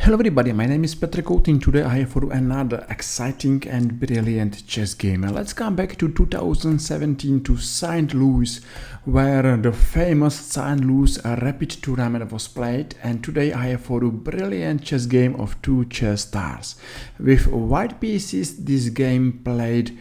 Hello everybody, my name is Petr Koutný. Today I have for you another exciting and brilliant chess game. Let's come back to 2017 to St. Louis, where the famous St. Louis Rapid Tournament was played, and today I have for you brilliant chess game of two chess stars. With white pieces, this game played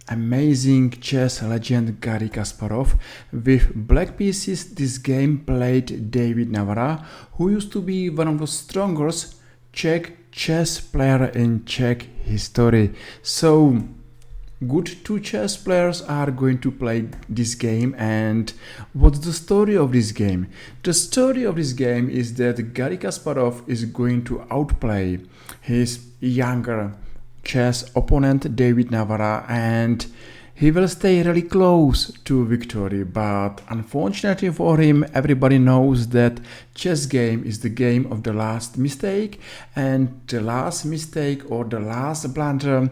amazing chess legend Garry Kasparov. With black pieces, this game played David Navara, who used to be one of the strongest Czech chess player in Czech history. So good two chess players are going to play this game. And what's the story of this game? The story of this game is that Garry Kasparov is going to outplay his younger chess opponent David Navara, and he will stay really close to victory. But unfortunately for him, everybody knows that chess game is the game of the last mistake, and the last mistake or the last blunder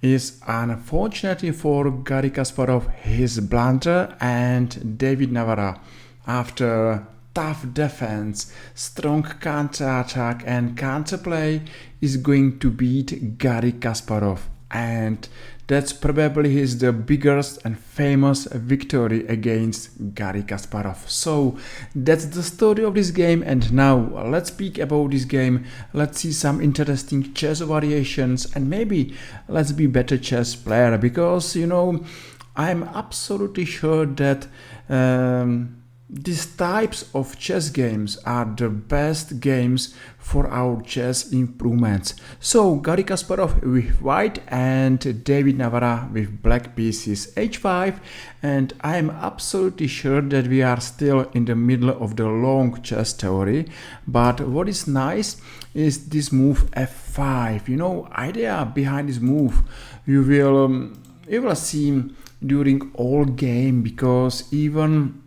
is, unfortunately for Garry Kasparov, his blunder. And David Navara, after tough defense, strong counter-attack and counterplay, is going to beat Garry Kasparov, and that's probably the biggest and famous victory against Garry Kasparov. So that's the story of this game, and now let's speak about this game. Let's see some interesting chess variations, and maybe let's be better chess player, because I'm absolutely sure that these types of chess games are the best games for our chess improvements. So Garry Kasparov with white and David Navara with black pieces h5, and I am absolutely sure that we are still in the middle of the long chess theory. But what is nice is this move f5. Idea behind this move you will see during all game, because even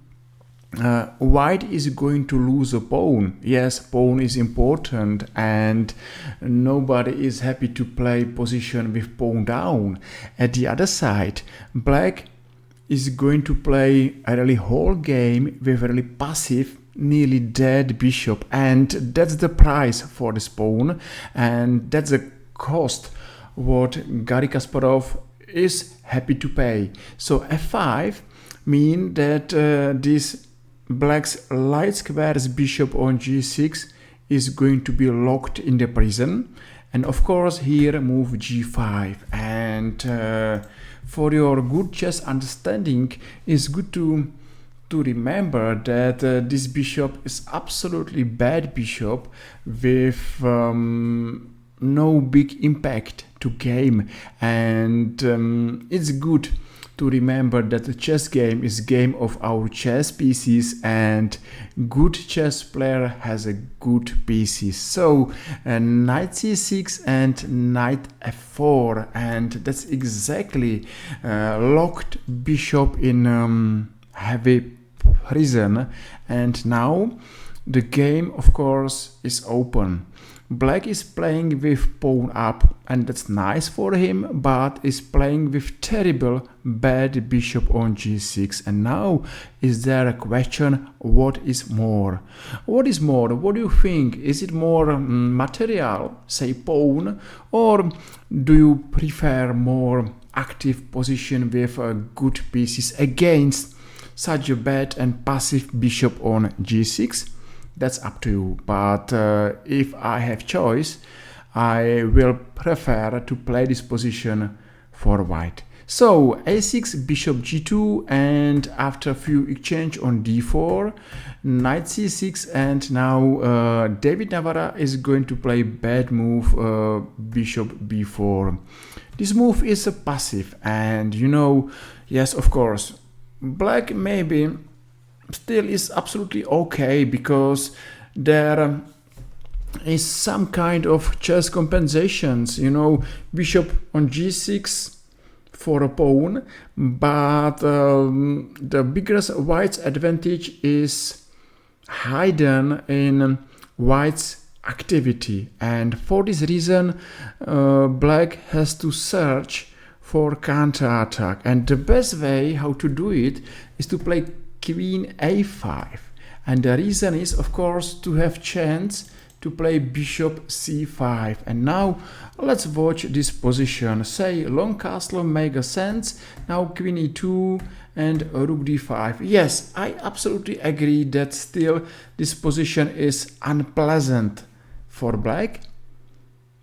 white is going to lose a pawn. Yes, pawn is important, and nobody is happy to play position with pawn down. At the other side, black is going to play a really whole game with a really passive, nearly dead bishop, and that's the price for this pawn, and that's the cost what Garry Kasparov is happy to pay. So f5 mean that this black's light squares bishop on g6 is going to be locked in the prison, and of course here move g5. And for your good chess understanding, it's good to remember that this bishop is absolutely bad bishop with no big impact to game, and it's good to remember that the chess game is game of our chess pieces, and good chess player has a good pieces. So knight c6 and knight f4, and that's exactly locked bishop in heavy prison. And now the game of course is open. Black is playing with pawn up, and that's nice for him, but is playing with terrible bad bishop on g6. And now is there a question, what is more? What is more? What do you think? Is it more material, say pawn, or do you prefer more active position with good pieces against such a bad and passive bishop on g6? That's up to you, but if I have choice, I will prefer to play this position for white. So a6, bishop g2, and after a few exchange on d4, knight c6, and now David Navara is going to play bad move, bishop b4. This move is a passive, and yes, of course, black maybe still is absolutely okay, because there is some kind of chess compensations, bishop on g6 for a pawn, but the biggest white's advantage is hidden in white's activity, and for this reason black has to search for counter-attack, and the best way how to do it is to play queen a5, and the reason is of course to have chance to play bishop c5. And now let's watch this position. Say long castle makes sense. Now queen e2 and rook d5. Yes, I absolutely agree that still this position is unpleasant for black,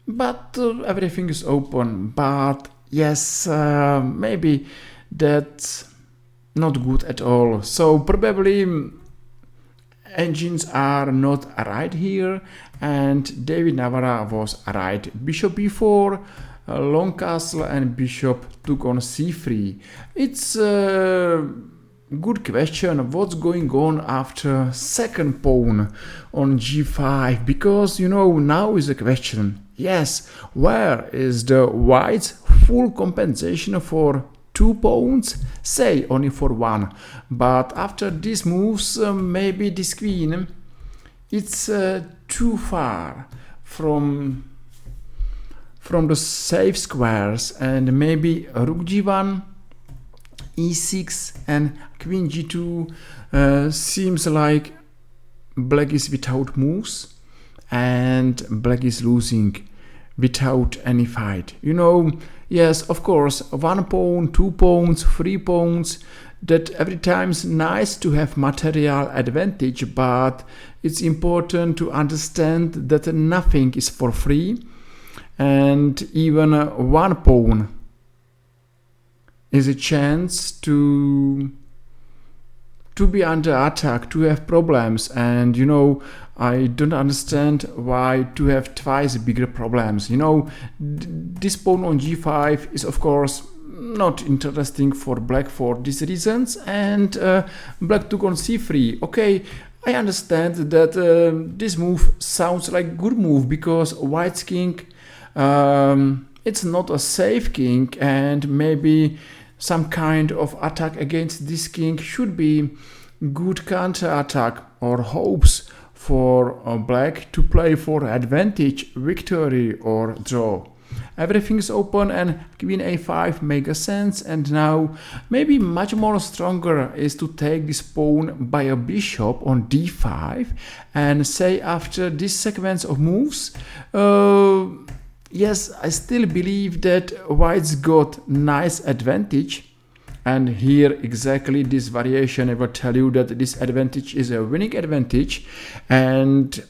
but everything is open. But yes, maybe that's not good at all. So probably engines are not right here, and David Navara was right. Bishop b4, long castle, and bishop took on c3. It's a good question what's going on after second pawn on g5, because now is the question. Yes, where is the white's full compensation for 2 pawns? Say only for 1, but after these moves maybe this queen, it's too far from the safe squares, and maybe rook g1, e6 and queen g2 seems like black is without moves and black is losing without any fight. Yes, of course, 1 pawn, 2 pawns, 3 pawns, that every time is nice to have material advantage, but it's important to understand that nothing is for free, and even 1 pawn is a chance to be under attack, to have problems. And I don't understand why to have twice bigger problems. This pawn on g5 is of course not interesting for black for these reasons, and black took on c3. Okay, I understand that this move sounds like good move, because white's king, it's not a safe king, and maybe some kind of attack against this king should be good counter attack or hopes for black to play for advantage, victory or draw. Everything is open, and queen a5 makes sense. And now maybe much more stronger is to take this pawn by a bishop on d5, and say after this sequence of moves, yes, I still believe that white's got nice advantage. And here exactly this variation, I will tell you that this advantage is a winning advantage, and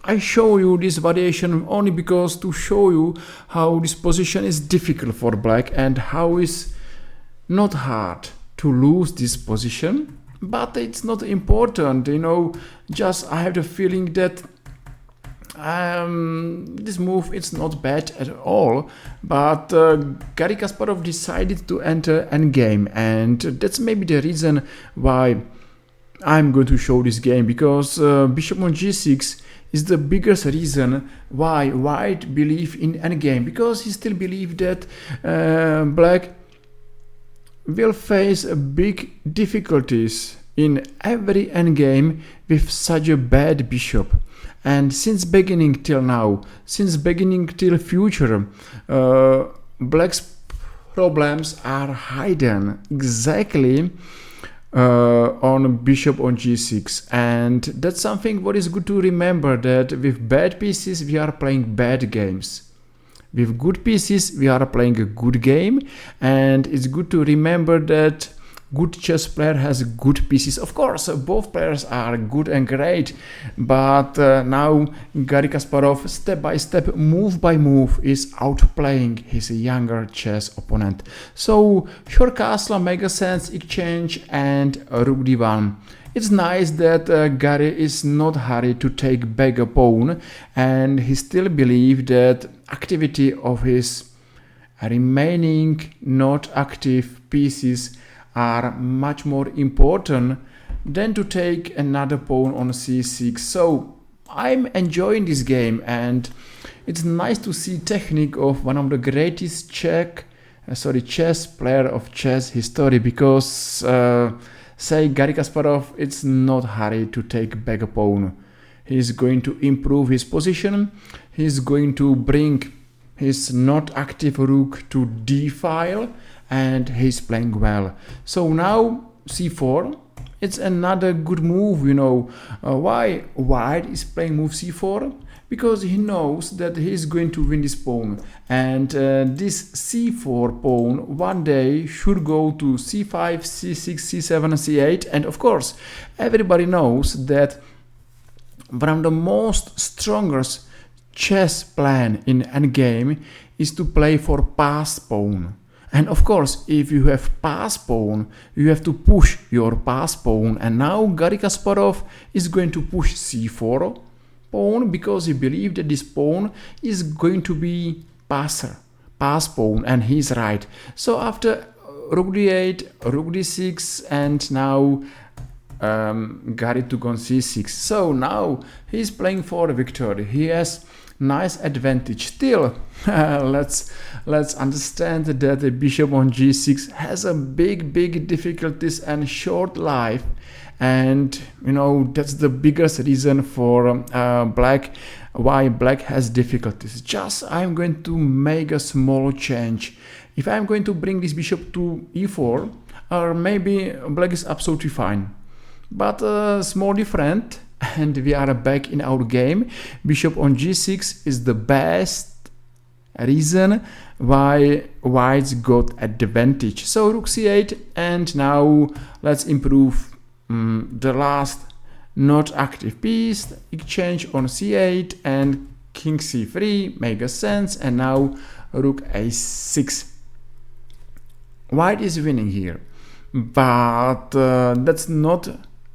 I show you this variation only because to show you how this position is difficult for black and how it's not hard to lose this position. But it's not important, just I have the feeling that this move it's not bad at all, but Garry Kasparov decided to enter endgame, and that's maybe the reason why I'm going to show this game, because bishop on g6 is the biggest reason why white believe in endgame, because he still believes that black will face big difficulties in every endgame with such a bad bishop. And since beginning till now, since beginning till future, black's problems are hidden exactly on bishop on g6, and that's something what is good to remember, that with bad pieces we are playing bad games, with good pieces we are playing a good game. And it's good to remember that good chess player has good pieces. Of course, both players are good and great, but now Garry Kasparov, step by step, move by move, is outplaying his younger chess opponent. So short castle makes sense, exchange, and rook d1. It's nice that Garry is not hurried to take back a pawn, and he still believes that activity of his remaining not active pieces are much more important than to take another pawn on c6. So I'm enjoying this game, and it's nice to see technique of one of the greatest chess player of chess history, because say Garry Kasparov, it's not hurried to take back a pawn. He's going to improve his position. He's going to bring his not active rook to d file, and he's playing well. So now c4, it's another good move. Why white is playing move c4? because he knows that he is going to win this pawn, and this c4 pawn one day should go to c5, c6, c7, c8, and of course everybody knows that one of the most strongest chess plan in endgame is to play for pass pawn. And of course, if you have pass pawn, you have to push your pass pawn. And now Garry Kasparov is going to push c4 pawn because he believes that this pawn is going to be pass pawn, and he's right. So after rook d8, rook d6, and now Garry took on c6. So now he's playing for a victory. He has nice advantage. Still, let's understand that the bishop on g6 has a big difficulties and short life, and you know that's the biggest reason for black, why black has difficulties. Just I'm going to make a small change. If I'm going to bring this bishop to e4, or maybe black is absolutely fine, but small different, and we are back in our game. Bishop on g6 is the best reason why whites got advantage. So rook c8, and now let's improve the last not active piece. Exchange on c8 and king c3 makes sense, and now rook a6. White is winning here, but that's not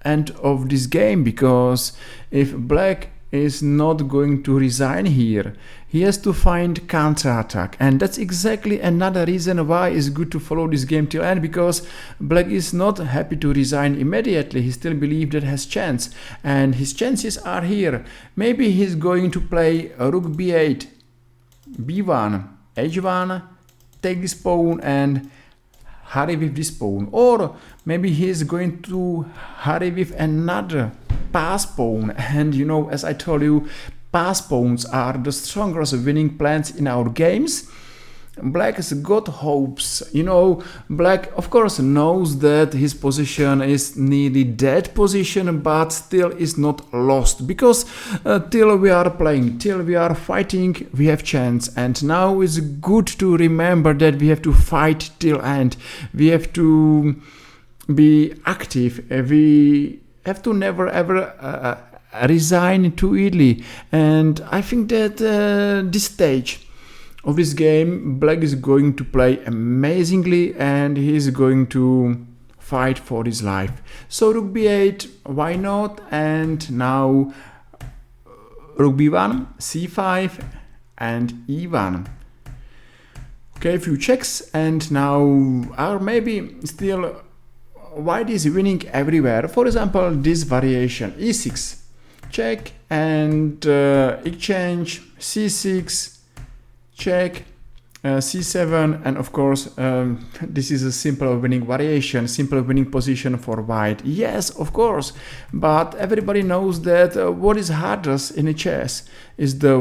end of this game, because if black is not going to resign here, he has to find counter-attack, and that's exactly another reason why it's good to follow this game till end, because black is not happy to resign immediately. He still believes that has chance, and his chances are here. Maybe he's going to play rook b8, b1, h1, take this pawn and hurry with this pawn, or maybe he's going to hurry with another pass pawn. And you know, as I told you, pass pawns are the strongest winning plans in our games. Black has got hopes. You know, black of course knows that his position is nearly dead position, but still is not lost, because till we are playing, till we are fighting, we have chance. And now it's good to remember that we have to fight till end. We have to be active. We have to never ever resign too early. And I think that this stage of this game, black is going to play amazingly, and he is going to fight for his life. So rook b8, why not? And now rook b1, c5, and e1. Okay, a few checks, and now or maybe still white is winning everywhere. For example, this variation e6, check, and exchange, c6, check, c7, and of course this is a simple winning variation, simple winning position for white. Yes, of course, but everybody knows that what is hardest in a chess is the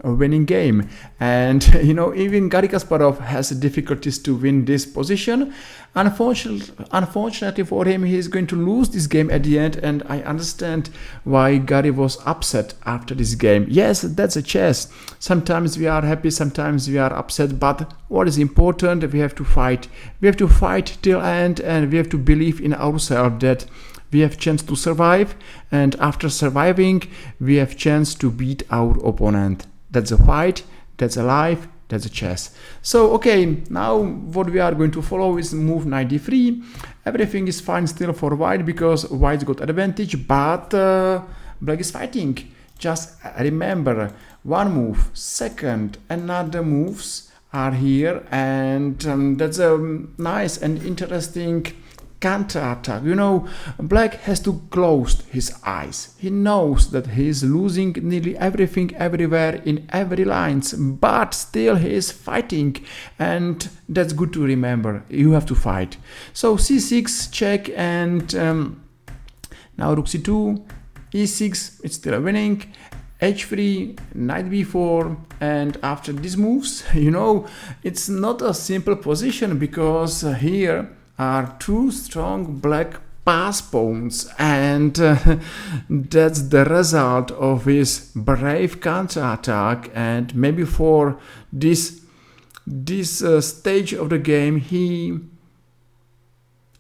winning game. And you know, even Garry Kasparov has difficulties to win this position. Unfortunately for him, he is going to lose this game at the end, and I understand why Garry was upset after this game. Yes, that's a chess. Sometimes we are happy, sometimes we are upset, but what is important, we have to fight. We have to fight till end, and we have to believe in ourselves that we have chance to survive, and after surviving, we have chance to beat our opponent. That's a fight, that's a life, that's a chess. So okay, now what we are going to follow is move knight d3. Everything is fine still for white, because white's got advantage, but black is fighting. Just remember, one move, second, another moves are here, and that's a nice and interesting counter-attack. You know, black has to close his eyes. He knows that he is losing nearly everything everywhere in every lines, but still he is fighting, and that's good to remember. You have to fight. So c6, check, and now rook c2, e6, it's still winning, h3, knight b4, and after these moves, you know, it's not a simple position, because here are two strong black pass pawns, and that's the result of his brave counter-attack. And maybe for this stage of the game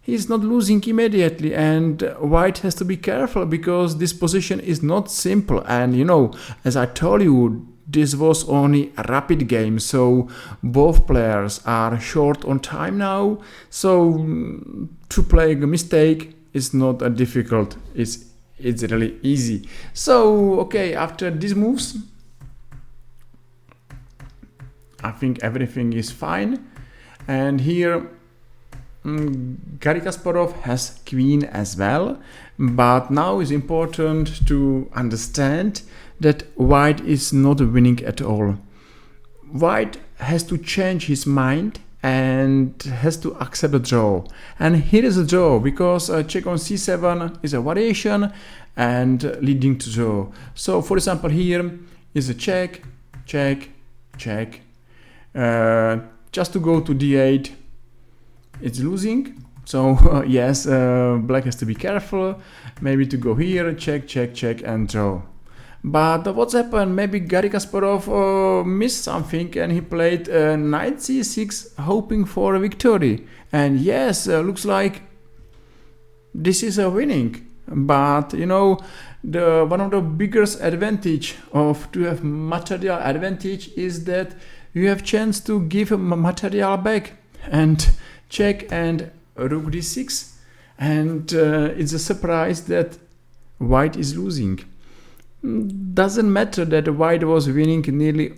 he's not losing immediately, and white has to be careful because this position is not simple. And as I told you, this was only a rapid game, so both players are short on time now, so to play a mistake is not a difficult, it's really easy. So okay, after these moves I think everything is fine. And here Garry Kasparov has queen as well, but now it's important to understand that white is not winning at all. White has to change his mind and has to accept the draw. And here is a draw because check on c7 is a variation and leading to draw. So for example here is a check, check, check. Just to go to d8, it's losing. So yes, black has to be careful. Maybe to go here, check, check, check, and draw. But what's happened? Maybe Garry Kasparov missed something and he played knight c6 hoping for a victory. And yes, looks like this is a winning. But one of the biggest advantage of to have material advantage is that you have chance to give material back. And check and rook d6, and it's a surprise that white is losing. Doesn't matter that white was winning nearly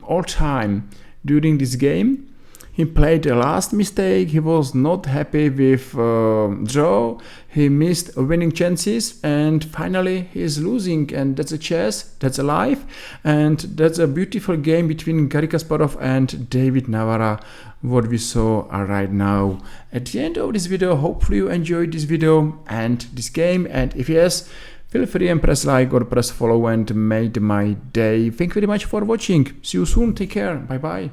all time during this game. He played a last mistake, he was not happy with draw, he missed winning chances, and finally he is losing. And that's a chess, that's a life, and that's a beautiful game between Garry Kasparov and David Navara, what we saw right now. At the end of this video, hopefully you enjoyed this video and this game, and if yes, feel free and press like or press follow and made my day. Thank you very much for watching. See you soon, take care, bye bye.